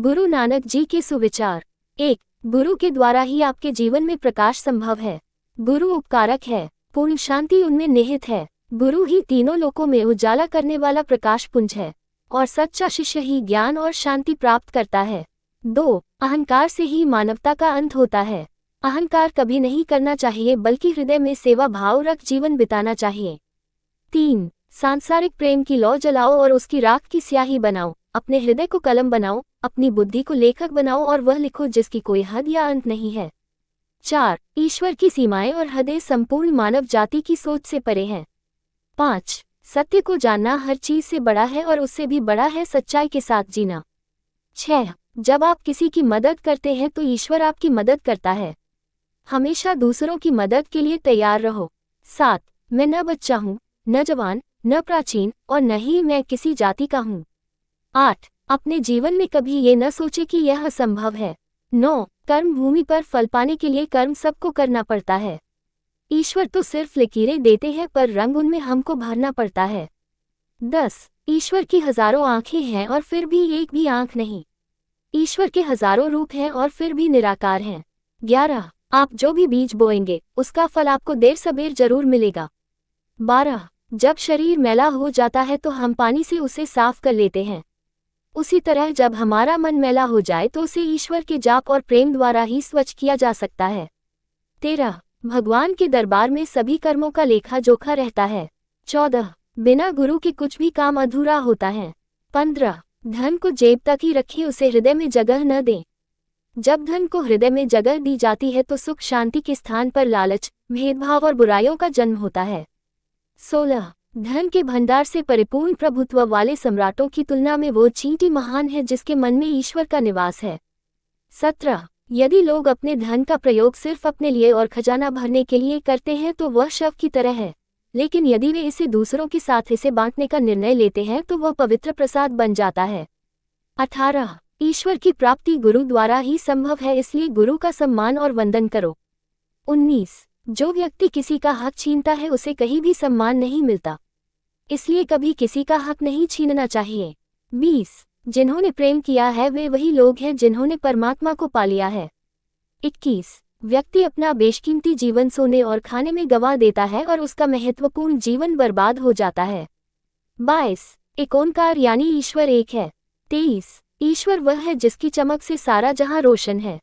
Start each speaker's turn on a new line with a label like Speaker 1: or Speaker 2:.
Speaker 1: गुरु नानक जी के सुविचार। 1. गुरु के द्वारा ही आपके जीवन में प्रकाश संभव है। गुरु उपकारक है, पूर्ण शांति उनमें निहित है। गुरु ही तीनों लोकों में उजाला करने वाला प्रकाश पुंज है और सच्चा शिष्य ही ज्ञान और शांति प्राप्त करता है। 2. अहंकार से ही मानवता का अंत होता है। अहंकार कभी नहीं करना चाहिए, बल्कि हृदय में सेवा भाव रख जीवन बिताना चाहिए। 3. सांसारिक प्रेम की लौ जलाओ और उसकी राख की स्याही बनाओ। अपने हृदय को कलम बनाओ, अपनी बुद्धि को लेखक बनाओ और वह लिखो जिसकी कोई हद या अंत नहीं है। 4. ईश्वर की सीमाएं और हदें संपूर्ण मानव जाति की सोच से परे हैं। 5. सत्य को जानना हर चीज से बड़ा है और उससे भी बड़ा है सच्चाई के साथ जीना। 6. जब आप किसी की मदद करते हैं तो ईश्वर आपकी मदद करता है। हमेशा दूसरों की मदद के लिए तैयार रहो। 7. मैं न बच्चा हूँ, न जवान, न प्राचीन और न ही मैं किसी जाति का हूँ। 8. अपने जीवन में कभी ये न सोचे कि यह असंभव है। 9. कर्म भूमि पर फल पाने के लिए कर्म सबको करना पड़ता है। ईश्वर तो सिर्फ लकीरें देते हैं, पर रंग उनमें हमको भरना पड़ता है। 10. ईश्वर की हजारों आंखें हैं और फिर भी एक भी आंख नहीं। ईश्वर के हजारों रूप हैं और फिर भी निराकार हैं। 11. आप जो भी बीज बोएंगे उसका फल आपको देर सबेर जरूर मिलेगा। 12. जब शरीर मैला हो जाता है तो हम पानी से उसे साफ कर लेते हैं। उसी तरह जब हमारा मन मैला हो जाए तो उसे ईश्वर के जाप और प्रेम द्वारा ही स्वच्छ किया जा सकता है। 13. भगवान के दरबार में सभी कर्मों का लेखा जोखा रहता है। 14. बिना गुरु के कुछ भी काम अधूरा होता है। 15. धन को जेब तक ही रखिए, उसे हृदय में जगह न दें। जब धन को हृदय में जगह दी जाती है तो सुख शांति के स्थान पर लालच, भेदभाव और बुराइयों का जन्म होता है। 16. धन के भंडार से परिपूर्ण प्रभुत्व वाले सम्राटों की तुलना में वो चींटी महान है जिसके मन में ईश्वर का निवास है। 17. यदि लोग अपने धन का प्रयोग सिर्फ अपने लिए और खजाना भरने के लिए करते हैं तो वह शव की तरह है, लेकिन यदि वे इसे दूसरों के साथ इसे बांटने का निर्णय लेते हैं तो वह पवित्र प्रसाद बन जाता है। 18. ईश्वर की प्राप्ति गुरु द्वारा ही संभव है, इसलिए गुरु का सम्मान और वंदन करो। 19. जो व्यक्ति किसी का हक छीनता है उसे कहीं भी सम्मान नहीं मिलता, इसलिए कभी किसी का हक नहीं छीनना चाहिए। 20. जिन्होंने प्रेम किया है वे वही लोग हैं जिन्होंने परमात्मा को पा लिया है। 21. व्यक्ति अपना बेशकीमती जीवन सोने और खाने में गंवा देता है और उसका महत्वपूर्ण जीवन बर्बाद हो जाता है। 22. एक ओंकार यानी ईश्वर एक है। 23. ईश्वर वह है जिसकी चमक से सारा जहां रोशन है।